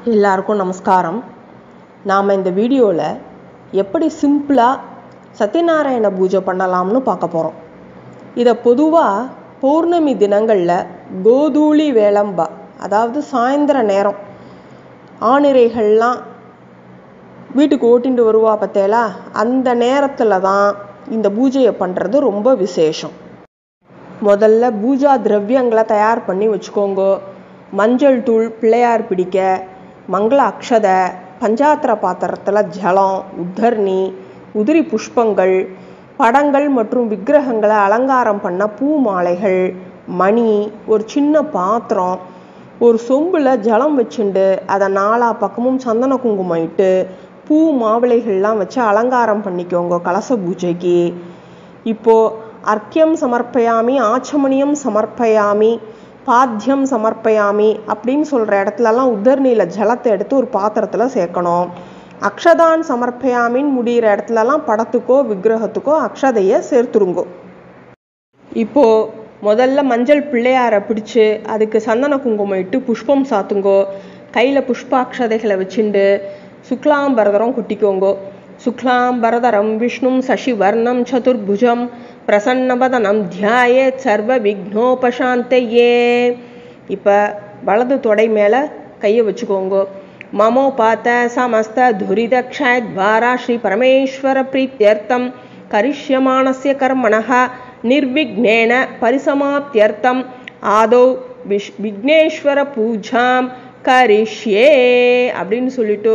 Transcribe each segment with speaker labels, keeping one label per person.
Speaker 1: எல்லாருக்கும் நமஸ்காரம். நாம் இந்த வீடியோவில் எப்படி சிம்பிளாக சத்யநாராயண பூஜை பண்ணலாம்னு பார்க்க போகிறோம். இதை பொதுவாக பௌர்ணமி தினங்களில் கோதூளி வேளம்பா, அதாவது சாயந்தர நேரம் ஆணிரைகள்லாம் வீட்டுக்கு ஓட்டிட்டு வருவா பார்த்தேலா, அந்த நேரத்தில் தான் இந்த பூஜையை பண்ணுறது ரொம்ப விசேஷம். முதல்ல பூஜா திரவியங்களை தயார் பண்ணி வச்சுக்கோங்க. மஞ்சள் தூள், பிள்ளையார் பிடிக்க, மங்கள அக்ஷதை, பஞ்சாத்திர பாத்திரத்தில் ஜலம், உத்தர்ணி, உதிரி புஷ்பங்கள், படங்கள் மற்றும் விக்கிரகங்களை அலங்காரம் பண்ண பூ மாலைகள், மணி, ஒரு சின்ன பாத்திரம், ஒரு சொம்பில் ஜலம் வச்சுண்டு அதை நாலா பக்கமும் சந்தன குங்குமம் இட்டு பூ மாவிளைகள்லாம் வச்சு அலங்காரம் பண்ணிக்கோங்க கலச பூஜைக்கு. இப்போது அர்க்கியம் சமர்ப்பயாமி, ஆச்சமணியம் சமர்ப்பயாமி, பாத்தியம் சமர்ப்பயாமி அப்படின்னு சொல்கிற இடத்துலலாம் உத்தர்ணியில் ஜலத்தை எடுத்து ஒரு பாத்திரத்தில் சேர்க்கணும். அக்ஷதான் சமர்ப்பயாமின்னு முடிகிற இடத்துலலாம் படத்துக்கோ விக்கிரகத்துக்கோ அக்ஷதையை சேர்த்துருங்கோ. இப்போது முதல்ல மஞ்சள் பிள்ளையாரை பிடிச்சி அதுக்கு சந்தன குங்குமம் இட்டு புஷ்பம் சாத்துங்கோ. கையில் புஷ்பாட்சதைகளை வச்சுண்டு சுக்லாம்பரதரம் குட்டிக்கோங்கோ. சுக்லாம்பரதரம் விஷ்ணும் சசிவர்ணம் சதுர்புஜம் பிரசன்னவதனம் தியாயேத் சர்வ விக்னோபசாந்தயே. இப்போ வலது தொடை மேலே கையை வச்சுக்கோங்கோ. மமோபாத்த சமஸ்த துரிதக்ஷயத்வாரா ஸ்ரீ பரமேஸ்வர பிரீத்யர்த்தம் கரிஷ்யமானஸ்ய கர்மணः நிர்விக்னேன பரிசமாப்தியர்த்தம் ஆதௌ விக்னேஸ்வர பூஜாம் கரிஷ்யே அப்படின்னு சொல்லிட்டு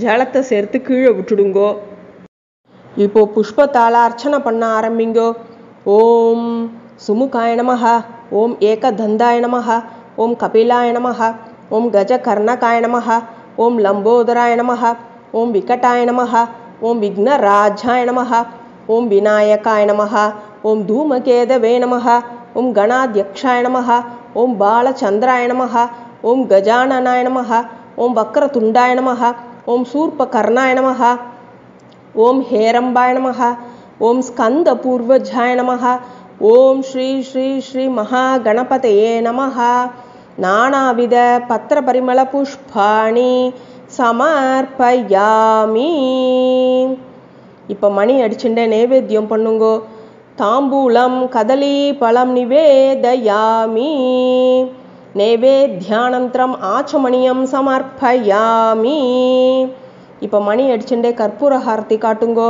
Speaker 1: ஜலத்தை சேர்த்து கீழே விட்டுடுங்கோ. இப்போ புஷ்பத்தால் அர்ச்சனை பண்ண ஆரம்பிங்கோ. ஓம் சுமுகாய நமஹ, ஓம் ஏகதந்தாய நமஹ, ஓம் கபிலாய நமஹ, ஓம் கஜகர்ணகாய நமஹ, ஓம் லம்போதராய நமஹ, ஓம் விகட்டாய நமஹ, ஓம் விக்னராஜாய நமஹ, ஓம் விநாயகாய நமஹ, ஓம் தூமகேதவே நமஹ, ஓம் கணாத்யக்ஷாய நமஹ, ஓம் பாலச்சந்திராய நமஹ, ஓம் கஜானனாய நமஹ, ஓம் வக்ரதுண்டாய நமஹ, ஓம் சூர்பகர்ணாய நமஹ, ஓம் ஹேரம்பாய நமஹ, ஓம் ஸ்கந்தபூர்வஜாய நமஹ, ஓம் ஸ்ரீ ஸ்ரீ ஸ்ரீ மகாகணபதயே நமஹ. நானாவித பத்திர பரிமள புஷ்பாணி சமர்ப்பயாமி. இப்போ மணி அடிச்சுட்டே நைவேத்தியம் பண்ணுங்கோ. தாம்பூலம் கதலி பழம் நிவேதயாமி. நைவேத்யானந்தரம் ஆச்சமணியம் சமர்ப்பயாமி. இப்போ மணி அடிச்சுட்டே கற்பூர ஹாரதி காட்டுங்கோ.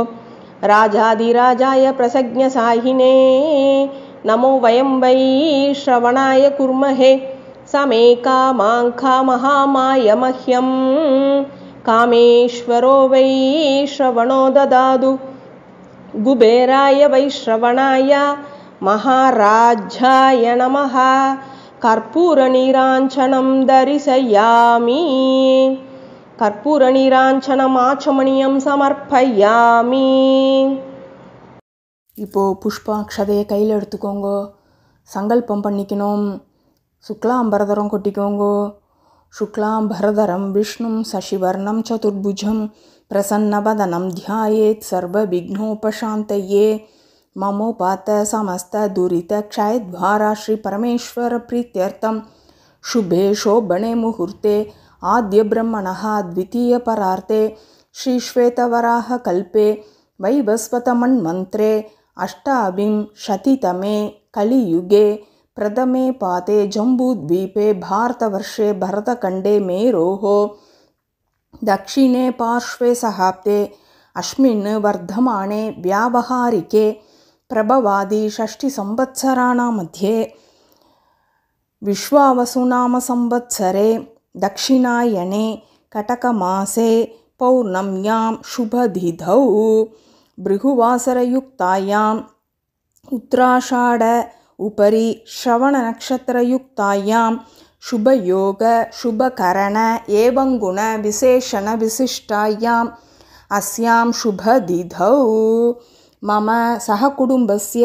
Speaker 1: ராஜாதிராஜாய பிரசக்ஞ சாயினே நமோ வயம் வை ஸ்ரவணாய குர்மஹே சமே காமாங்கா மகாமாய மஹ்யம் காமேஸ்வரோ வை ஸ்ரவணோ ததாது குபேராய வை ஸ்ரவணாய மகாராஜாய நமஹ. கற்பூர நீராஞ்சனம் தரிசயாமி. கற்பூர நீராஞ்சனம் ஆச்சமணியம் சமர்ப்பயாமி. இப்போது புஷ்பாட்சதையை கையில் எடுத்துக்கோங்க. சங்கல்பம் பண்ணிக்கணும். சுக்லாம்பரதரம் கொட்டிக்கோங்கோ. சுக்லாம்பரதரம் விஷ்ணும் சசிவர்ணம் சதுர்புஜம் பிரசன்னவதனம் தியாயேத் சர்வ விக்னோபசாந்தயே. மமோபாத்த சமஸ்த துரிதக்ஷயத்வாரா ஸ்ரீ பரமேஸ்வர பிரீத்யர்த்தம் शुभे शोभने मुहूर्ते आद्य ब्रह्मणः द्वितीय परार्ते श्री श्वेतवराह कल्पे वैवस्वतमन्वन्त्रे अष्टाविंशतितमे कलियुगे प्रथमे पाते जम्बूद्वीपे भारतवर्षे भरतखण्डे मेरोः दक्षिणे पार्श्वे सहाब्दे अस्मिन् वर्धमाने व्यावहारिके प्रभवादि षष्टिसंवत्सराणां मध्ये विश्वावसुनाम संवत्सरे दक्षिणायने कटकमासे पौर्णम्यां शुभतिथौ भृगुवासरयुक्तायाम् उत्तराषाढ उपरि श्रवणनक्षत्रयुक्तायां शुभयोग शुभकरण एवं गुण विशेषण विशिष्टायाम् अस्यां शुभतिथौ मम सहकुटुम्बस्य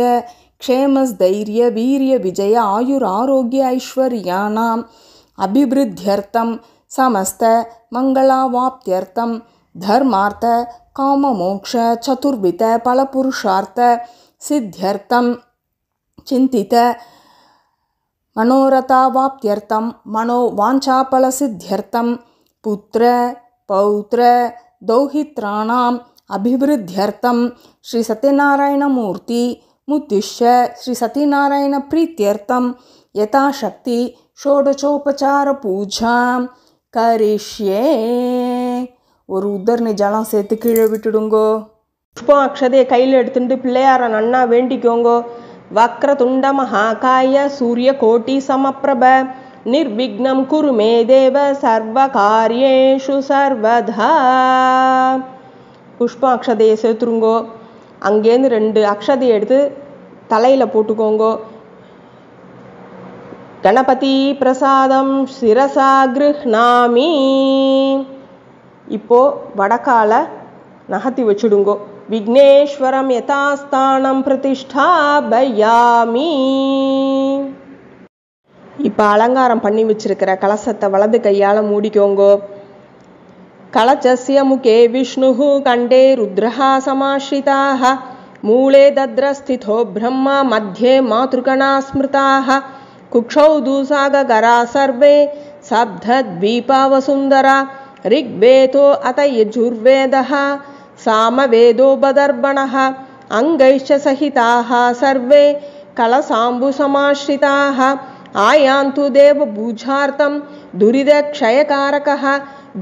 Speaker 1: क्षेमस्थैर्य वीर्य विजय आयुरारोग्य ऐश्वर्याणाम् अभिवृद्ध्यर्थं समस्त मंगलावाप्त्यर्थं धर्मार्थ काममोक्ष चतुर्विध फलपुरुषार्थ सिद्ध्यर्थं चिंतित मनोरथावाप्त्यर्थं मनोवांछाफलसिद्ध्यर्थं पुत्र पौत्र दौहित्राणाम् अभिवृद्ध्यर्थं श्री सत्यनारायणमूर्ति मुद्दिश्य श्री सत्यनारायण प्रीत्यर्थं यथाशक्ति षोडशोपचार पूजां करिष्ये. ஒரு உத்தரணி ஜலம் சேர்த்து கீழே விட்டுடுங்கோ.
Speaker 2: புஷ்பம் அக்ஷதையை கையில் எடுத்துட்டு பிள்ளையார நன்னா வேண்டிக்கோங்கோ. வக்ரதுண்ட மகாகாய சூரிய கோட்டி சமப்பிரப நிர்விக்னம் குரு மே தேவ சர்வ காரியேஷு சர்வதா. புஷ்பம் அக்ஷதையை சேர்த்துருங்கோ. அங்கேருந்து 2 அக்ஷதையை எடுத்து தலையில் போட்டுக்கோங்கோ. கணபதி பிரசாதம் சிரசா கிருஹ்ணாமி. இப்போ வடக்கால நகர்த்தி வச்சுடுங்கோ. விக்னேஸ்வரம் யதாஸ்தானம் பிரதிஷ்டாபயாமி. இப்போ அலங்காரம் பண்ணி வச்சிருக்கிற கலசத்தை வலது கையால் மூடிக்கோங்கோ. கலசஸ்ய முகே விஷ்ணுஹு கண்டே ருத்ரஹா சமாஸ்ரிதாஹ மூலே தத்ரஸ்திதோ பிரம்மா மத்தியே மாத்ருகணா ஸ்மிருதாஹ குக்ஷௌ தூசாகரா சர்வே சப்தத்வீபாவசுந்தரா ऋग्वेदो अत यजुर्वेदः सामवेदो बदर्बणः अङ्गैश्च सहिताः सर्वे कलसाम्बुसमाश्रिताः आयान्तु देवपूजार्थं दुरितक्षयकारकः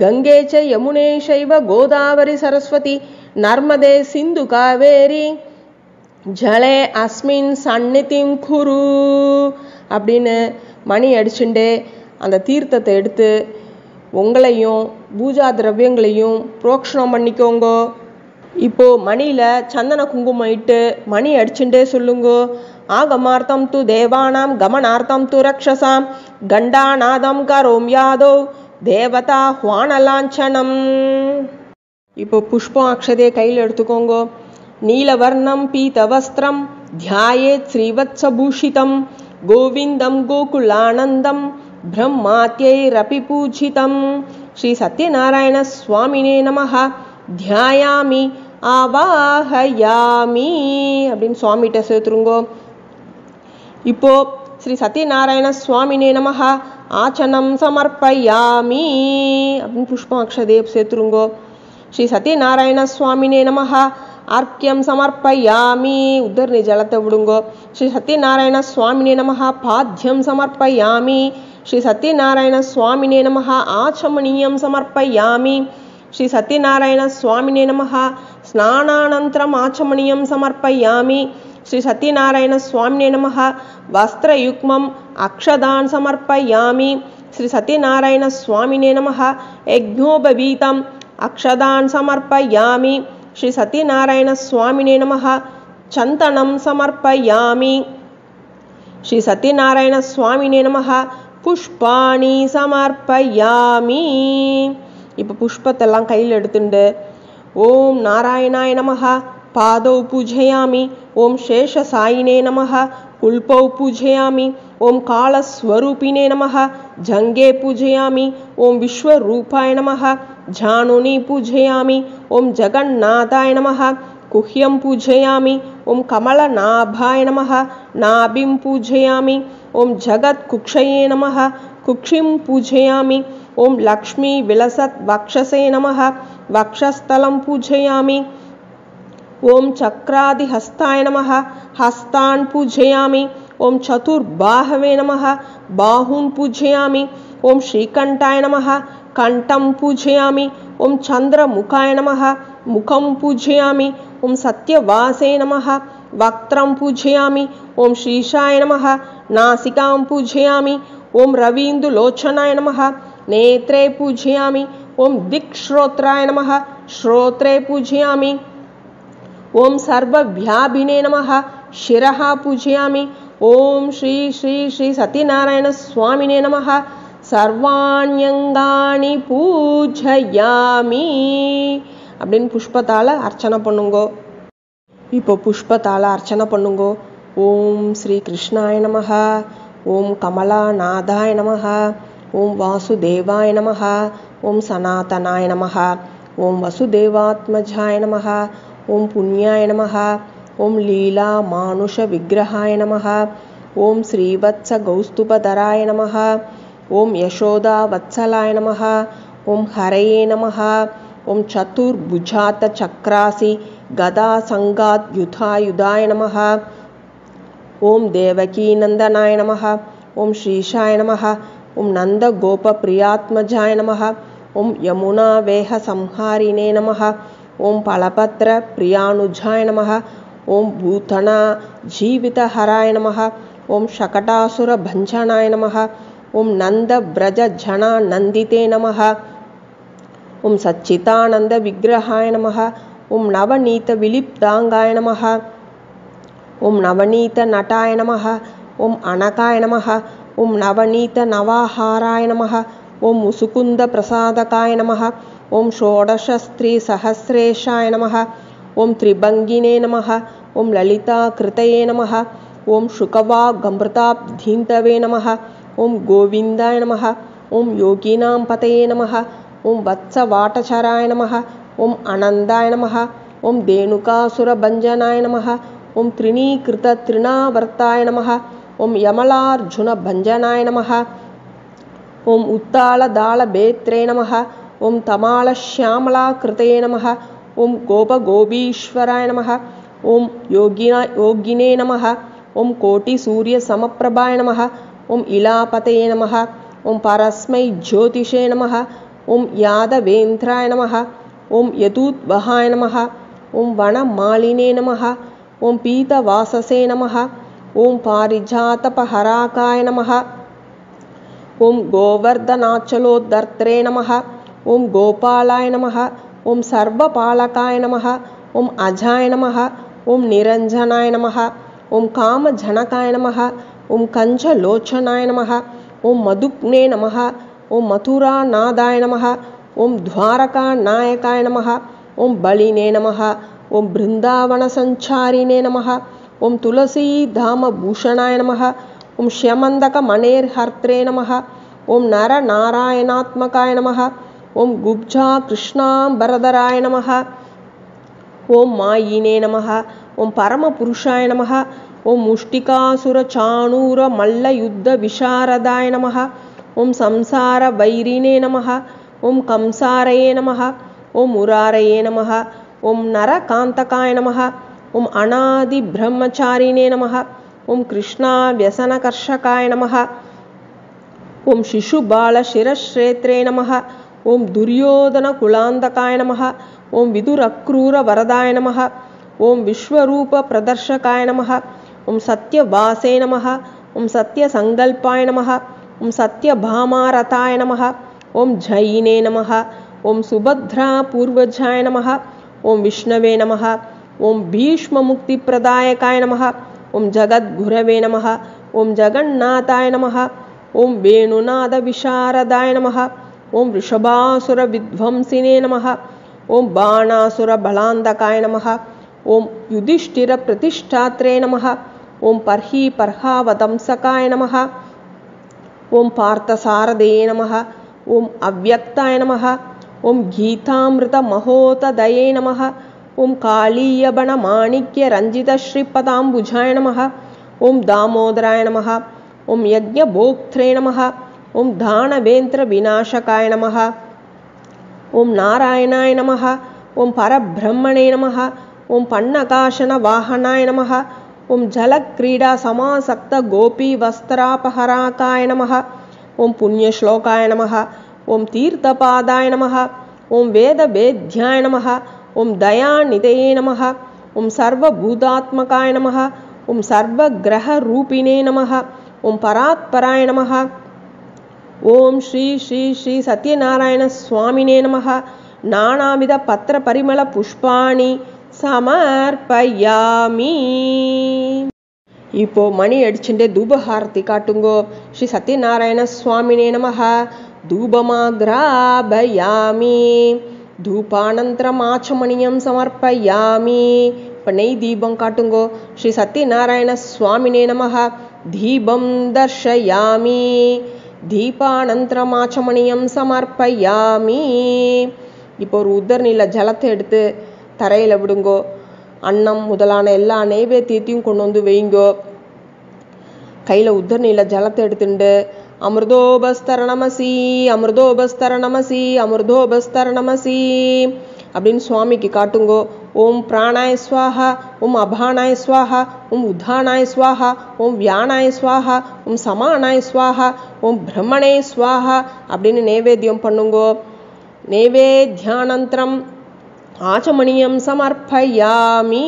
Speaker 2: गङ्गे च यमुने चैव गोदावरी सरस्वती नर्मदे सिन्धु कावेरी ஜலே அஸ்மின் சந்நிதிம் குரு அப்படின்னு மணி அடிச்சுட்டே அந்த தீர்த்தத்தை எடுத்து உங்களையும் பூஜா திரவியங்களையும் புரோக்ஷணம் பண்ணிக்கோங்கோ. இப்போ மணியில் சந்தன குங்குமம் இட்டு மணி அடிச்சுட்டே சொல்லுங்கோ. ஆகமார்த்தம் து தேவானாம் கமனார்த்தம் து ரக்ஷசாம் கண்டாநாதம் கரோம் யாதோ தேவதா ஹ்வானலாஞ்சனம். இப்போ புஷ்பம் அக்ஷதையை கையில் எடுத்துக்கோங்கோ. நீலவர்ணம் பீதவஸ்திரம் தியாயேத் ஸ்ரீவத்ஸபூஷிதம் கோவிந்தம் கோகுலானந்தம் பிரம்மாத்யைரபி பூஜிதம் ஸ்ரீ சத்யநாராயண சுவாமினே நமஹ தியாயாமி ஆவாஹயாமி அப்படின்னு சுவாமிகிட்ட சேர்த்துருங்கோ. இப்போ ஸ்ரீ சத்யநாராயண சுவாமினே நமஹ ஆச்சனம் சமர்ப்பயாமி அப்படின்னு புஷ்பம் அக்ஷதையை சேர்த்துருங்கோ. ஸ்ரீ சத்யநாராயண சுவாமினே நமஹ अर्घ्यम समर्पयामि उद्धरणी जलते विडुंगो. श्री सत्यनारायण स्वामिने नमः पाद्यम समर्पयामि. श्री सत्यनारायण स्वामिने नमः आचमनीयम समर्पयामि. श्री सत्यनारायण स्वामिने नमः स्नानानन्तरम आचमनीयम समर्पयामि. श्री सत्यनारायण स्वामिने नमः वस्त्रयुग्मम अक्षदान समर्पयामि. श्री सत्यनारायण स्वामिने नमः यज्ञोपवीतम अक्षदान समर्पयामि. श्री सत्यनारायण स्वामिने नमः चंदनम समर्पयामि. श्री सत्यनारायण स्वामिने नमः पुष्पाणि समर्पयामि. இப்போ புஷ்பத்தெல்லாம் கையில் எடுத்துண்டு ஓம் நாராயணாய நமஹ பாதௌ பூஜயாமி. ஓம் சேஷசாயினே நமஹ कुल्पौ पूजयामि. ओम कालस्वरूपिणे नमः जंगे पूजयामि. ओम विश्वरूपाय नमः जानुनी पूजयामि. ओम जगन्नाथाय नमः कुह्यं पूजयामि. ओम कमलनाभाय नमः नाभिं पूजयामि. ओम जगत्कुक्षये नमः कुक्षिं पूजयामि. ओम लक्ष्मी विलसत् वक्षसे नमः वक्षस्थलं पूजयामि. ओम चक्रादिहस्ताय नमः हस्तान् पूजयामि. ओम चतुर्बाहवे नमः बाहून् पूजयामि. ओम श्रीकंठाय नमः कंठं पूजयामि. ओम चंद्रमुखाय नमः मुखं पूजयामि. ओम सत्यवासे नमः वक्त्रं पूजयामि. ओम श्रीशाय नमः नासिकां पूजयामि. ओम रवीन्दुलोचनाय नमः नेत्रे पूजयामि. ओम दिक्श्रोत्राय नमः श्रोत्रे पूजयामि. ओम सर्वव्यापिने नमः शिरः पूजयामि. ओम श्री श्री श्री सत्यनारायण स्वामिने नमः सर्वाण्यंगानि पूजयामि அப்படின்னு புஷ்பத்தால அர்ச்சனை பண்ணுங்கோ. இப்போ புஷ்பத்தால அர்ச்சனை பண்ணுங்கோ. ஓம் ஸ்ரீ கிருஷ்ணாய நமஹ. ஓம் கமலாநாதாய நமஹ. ஓம் வாசுதேவாய நமஹ. ஓம் சனாதனாய நமஹ. ஓம் வசுதேவாத்மஜாய நமஹ. ओम पुण्याय नमः. ओम लीला मानुष विग्रहाय नमः. ओम श्रीवत्स गौस्तुभधराय नमः. ओम यशोदा वत्सलाय नमः. ஓம் ஹரயே நமஹ. ஓம் சதுர்புஜாத சக்ராசி கதா சங்காத் யுதாய நமஹ. ஓம் தேவகீ நந்தனாய நமஹ. ஓம் ஸ்ரீஷாய நமஹ. ஓம் நந்த கோப பிரியாத்மஜாய நமஹ. ஓம் யமுனா வேக சம்ஹாரினே நமஹ. ஓம் பலபத்ர பிரியானுஜாய நமஹ. ஓம் பூதனா ஜீவிதஹராய நமஹ. ஓம் ஷகடாசுர பஞ்சனாய நமஹ. ஓம் நந்த பிரஜ ஜனா நந்திதே நமஹ. ஓம் சச்சிதானந்த விக்கிரகாய நமஹ. ஓம் நவநீத விலிப்தாங்காய நமஹ. ஓம் நவநீத நட்டாய நமஹ. ஓம் அனகாய நமஹ. ஓம் நவநீத நவாஹாராய நமஹ. ஓம் முசுகுந்த பிரசாதகாய நமஹ. ஓம் ஷோடசஸ்திரீ சஹஸ்ரேஷாய நமஹ. ஓம் திரிபங்கினே நமஹ. ஓம் லலிதா கிருதயே நமஹ. ஓம் சுகவாகமிருதாப்தீந்தவே நமஹ. ஓம் கோவிந்தாய நமஹ. ஓம் யோகினாம் பதயே நமஹ. ஓம் வத்சவாட்டசராய நமஹ. ஓம் அனந்தாய நமஹ. ஓம் தேனுகாசுரபஞ்சனாய நமஹ. ஓம் த்ரிணீகிருத த்ரிணாவர்த்தாய நமஹ. ஓம் யமலார்ஜுன பஞ்சனாய நமஹ. ஓம் உத்தாளதாளபேத்ரே நமஹ. ஓம் தமாலஷ்யாமலாகிருதயே நமஹ. ஓம் கோபகோபீஸ்வராய நமஹ. ஓம் யோகினே நமஹ. ஓம் கோட்டிசூரிய சமப்பிரபாய நமஹ. ஓம் இலாபதயே நமஹ. ஓம் பரஸ்மை ஜோதிஷே நமஹ. ஓம் யாதவேந்திராய நமஹ. ஓம் யதூத்வஹாய நமஹ. ஓம் வனமாலினே நமஹ. ஓம் பீதவாசசே நமஹ. ஓம் பாரிஜாதபஹராகாய நமஹ. ஓம் கோவர்தனாச்சலோத்தர்த்ரே நமஹ. ஓம் கோபாலாய நமஹ. ஓம் சர்வபாலகாய நமஹ. ஓம் அஜாய நமஹ. ஓம் நிரஞ்சனாய நமஹ. ஓம் காமஜனகாய நமஹ. ஓம் கஞ்சலோச்சனாய நமஹ. ஓம் மதுக்னே நமஹ. ஓம் மதுராநாதாய நமஹ. ஓம் துவாரகாநாயகாய நமஹ. ஓம் பலினே நமஹ. ஓம் பிருந்தாவனசஞ்சாரினே நமஹ. ஓம் துளசீதாமபூஷணாய நமஹ. ஓம் ஷ்யமந்தகமணேர்ஹர்த்ரே நமஹ. ஓம் நரநாராயணாத்மகாய நமஹ. ஓம் குப்ஜா கிருஷ்ணாம்பரதராய நமஹ. ஓம் மாயினே நமஹ. ஓம் பரமபுருஷாய நமஹ. ஓம் முஷ்டிகாசுரசாணூர மல்லயுத்த விசாரதாய நமஹ. ஓம் சம்சார வைரினே நமஹ. ஓம் கம்சாரயே நமஹ. ஓம் முராரயே நமஹ. ஓம் நரகாந்தகாய நமஹ. ஓம் அநாதி பிரம்மச்சாரினே நமஹ. ஓம் கிருஷ்ணா வியசனகர்ஷகாய நமஹ. ஓம் சிசுபால சிரஸ்ரேத்ரே நமஹ. ஓம் துரியோதன குலாந்தகாய நமஹ. ஓம் விதுரக்ரூர வரதாய நமஹ. ஓம் விஸ்வரூப பிரதர்ஷகாய நமஹ. ஓம் சத்யவாசே நமஹ. ஓம் சத்யசங்கல்பாய நமஹ. ஓம் சத்யபாமாரதாய நமஹ. ஓம் ஜயினே நமஹ. ஓம் சுபத்ரா பூர்வஜாய நமஹ. ஓம் விஷ்ணவே நமஹ. ஓம் பீஷ்மமுக்திப்பிரதாயகாய நமஹ. ஓம் ஜகத்குரவே நமஹ. ஓம் ஜகந்நாதாய நமஹ. ஓம் வேணுநாத விசாரதாய நமஹ. ஓம் ரிஷபாசுர வித்வம்சினே நமஹ. ஓம் பாணாசுர பலாந்தகாய நமஹ. ஓம் யுதிஷ்டிர பிரதிஷ்டாத்ரே நமஹ. ஓம் பர்ஹி பர்ஹாவதம்சகாய நமஹ. ஓம் பார்த்தசாரதயே நமஹ. ஓம் அவ்யக்தாய நமஹ. ஓம் கீதாமிருத மகோததயே நமஹ. ஓம் காளீயபண மாணிக்ய ரஞ்சித ஸ்ரீபதாம்புஜாய நமஹ. ஓம் தாமோதராய நமஹ. ஓம் யஜ்ஞபோக்த்ரே நமஹ. ஓம் தானவேந்திர விநாசகாய நமஹ. ஓம் நாராயணாய நமஹ. ஓம் பரபிரம்மணே நமஹ. ஓம் பன்னகாசன வாகனாய நமஹ. ஓம் ஜலக்ரீடா சமாசக்த கோபி வஸ்திராபஹராகாய நமஹ. ஓம் புண்ணியஸ்லோகாய நமஹ. ஓம் தீர்த்தபாதாய நமஹ. ஓம் வேதவேத்யாய நமஹ. ஓம் தயாநிதயே நமஹ. ஓம் சர்வபூதாத்மகாய நமஹ. ஓம் சர்வக்ரஹரூபிணே நமஹ. ஓம் பராத்பராய நமஹ. ஓம் ஸ்ரீ ஸ்ரீ ஸ்ரீ சத்யநாராயண சுவாமினே நமஹ. நானாவித பத்திர பரிமள புஷ்பாணி சமர்ப்பயாமி. இப்போ மணி அடிச்சுட்டே தூபஹாரதி காட்டுங்கோ. ஸ்ரீ சத்யநாராயண சுவாமினே நமஹ. தூபமாக்ராபயாமி. தூபானந்தரம் ஆச்சமணியம் சமர்ப்பயாமி. இப்போ நெய் தீபம் காட்டுங்கோ. ஸ்ரீ சத்யநாராயண சுவாமினே நமஹ. தீபம் தர்ஷயாமி. தீபானந்தரம் ஆச்சமணியம் சமர்ப்பயாமி. இப்போ ஒரு உதர்நில ஜலத்தை எடுத்து தரையில் விடுங்கோ. அன்னம் முதலான எல்லா நைவேத்தியத்தையும் கொண்டு வந்து வைங்கோ. கையில் உதர்நில ஜலத்தை எடுத்துட்டு அமிர்தோபஸ்தரணமசி அமிர்தோபஸ்தரணமசி அமிர்தோபஸ்தரணமசி அப்படின்னு சுவாமிக்கு காட்டுங்கோ. ஓம் பிராணாய ஸ்வாஹா, ஓம் அபானாய ஸ்வாஹா, ஓம் உத்தானாய ஸ்வாஹா, ஓம் வியானாய ஸ்வாஹா, ஓம் சமானாய ஸ்வாஹா, ஓம் பிரம்மணே ஸ்வாஹா அப்படின்னு நைவேத்தியம் பண்ணுங்கோ. நைவேத்யானந்தரம் ஆச்சமணியம் சமர்ப்பயாமி.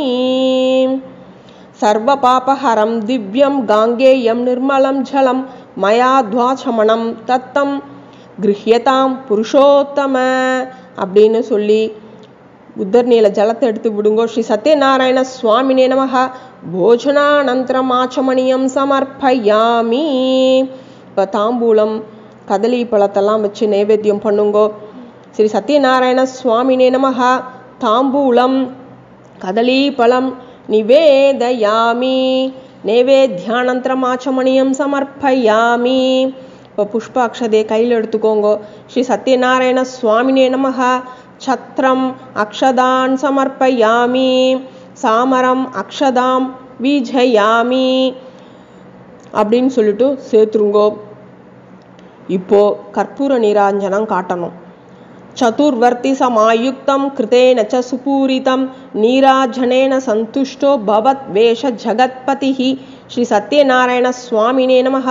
Speaker 2: சர்வ பாபஹரம் திவ்யம் காங்கேயம் நிர்மலம் ஜலம் மயா துவாச்சமணம் தத்தம் கிருஹ்யதாம் புருஷோத்தம அப்படின்னு சொல்லி உத்தர்நீல ஜலத்தை எடுத்து விடுங்கோ. ஸ்ரீ சத்யநாராயண சுவாமினே நமஹ. போஜனானந்தரம் ஆச்சமணியம் சமர்ப்பயாமி. இப்போ தாம்பூலம் கதலி பழத்தெல்லாம் வச்சு நைவேத்தியம் பண்ணுங்கோ. ஸ்ரீ சத்யநாராயண சுவாமினே நமஹ. தாம்பூலம் கதலி பழம் நிவேதயாமி. நைவேத்யானந்தரம் ஆச்சமணியம் சமர்ப்பயாமி. இப்போ புஷ்பாக்ஷதே கையில் எடுத்துக்கோங்க. ஸ்ரீ சத்யநாராயண சுவாமினே நமஹ. சத்ரம் அக்ஷதான் சமர்ப்பயாமி. சாமரம் அக்ஷதாம் வீஜயாமி அப்படின்னு சொல்லிட்டு சேர்த்துருங்கோ. இப்போ கற்பூர நீராஞ்சனம் காட்டணும். சதுர்வர்த்தி சமாயுக்தம் கிருதேன ச சுபூரிதம் நீராஜனேன சந்துஷ்டோ பவத் வேஷ ஜகத்பதிஹி. ஸ்ரீ சத்யநாராயண சுவாமினே நமஹ.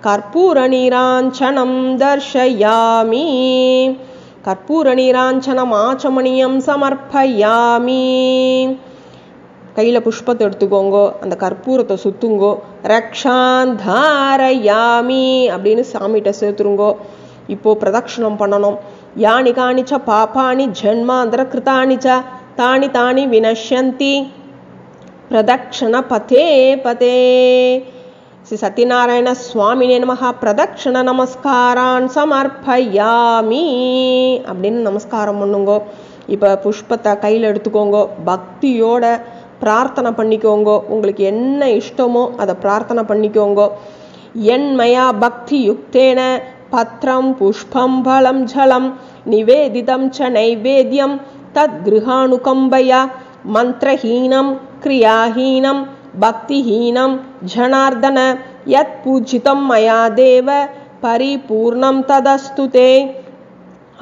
Speaker 2: கற்பூர நீராஞ்சனம் தர்ஷயாமி. கற்பூர நீராஞ்சனம் ஆச்சமணியம் சமர்ப்பயாமி. கையில் புஷ்பத்தை எடுத்துக்கோங்கோ. அந்த கற்பூரத்தை சுத்துங்கோ. ரக்ஷாந்தாரயாமி அப்படின்னு சாமிகிட்ட சேர்த்துருங்கோ. இப்போ பிரதட்சணம் பண்ணணும். யானி காணிச்ச பாபானி ஜன்மாந்தர கிருதானி ச தானி தானி வினஷ்யந்தி பிரதக்ஷண பதே பதே. ஸ்ரீ சத்யநாராயண சுவாமினே நமஹ. பிரதக்ஷண நமஸ்காரான் சமர்ப்பயாமி அப்படின்னு நமஸ்காரம் பண்ணுங்கோ. இப்போ புஷ்பத்தை கையில் எடுத்துக்கோங்கோ. பக்தியோட பிரார்த்தனை பண்ணிக்கோங்கோ. உங்களுக்கு என்ன இஷ்டமோ அதை பிரார்த்தனை பண்ணிக்கோங்கோ. என்மயா பக்தி யுக்தேன பத்ரம் புஷ்பம் பலம் ஜலம் நிவேதிதம் ச நைவேத்யம் தத் கிருஹானுகம்பயா மந்திரஹீனம் கிரியாஹீனம் பக்திஹீனம் ஜனார்தன யத் பூஜிதம் மயா தேவ பரிபூர்ணம் ததஸ்து தே.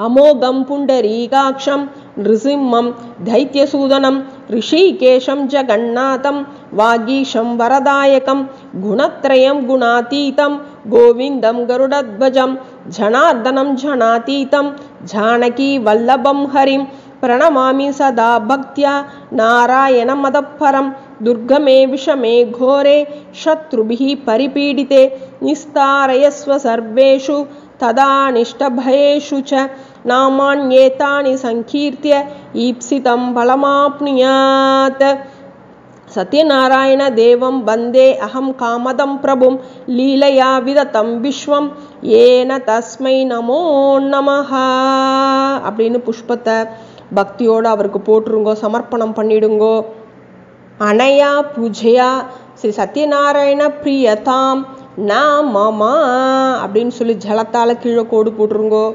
Speaker 2: அமோகம் புண்டரீகாட்சம் நிருசிம்மம் தைத்யசூதனம் ரிஷிகேஷம் ஜகநாதம் வாகீஷம் வரதாயகம் குணத்ரயம் குணாதீதம் கோவிந்தம் கருடத்வஜம் ஜனார்தனம் ஜனாதீதம் ஜானகி வல்லபம் ஹரிம் பிரணமாமி சதா பக்தியா நாராயண மதப்பரம் துர்கமே விஷமே கோரே சத்ருபிஹி பரிபீடிதே நிஸ்தாரயஸ்வ சர்வேஷு ததானிஷ்டபயேஷு ச நாமான்யேதானி சங்கீர்த்திய ஈப்சிதம் பலமாப்னுயாத். சத்யநாராயண தேவம் வந்தே அகம் காமதம் பிரபும் லீலையா விததம் விஸ்வம் ஏன தஸ்மை நமோ நமஹ அப்படின்னு புஷ்பத்தை பக்தியோடு அவருக்கு போட்டுருங்கோ. சமர்ப்பணம் பண்ணிடுங்கோ. அனயா பூஜையா ஸ்ரீ சத்யநாராயண பிரியதாம் நாமமா அப்படின்னு சொல்லி ஜலத்தால கீழே கோடு போட்டுருங்கோ.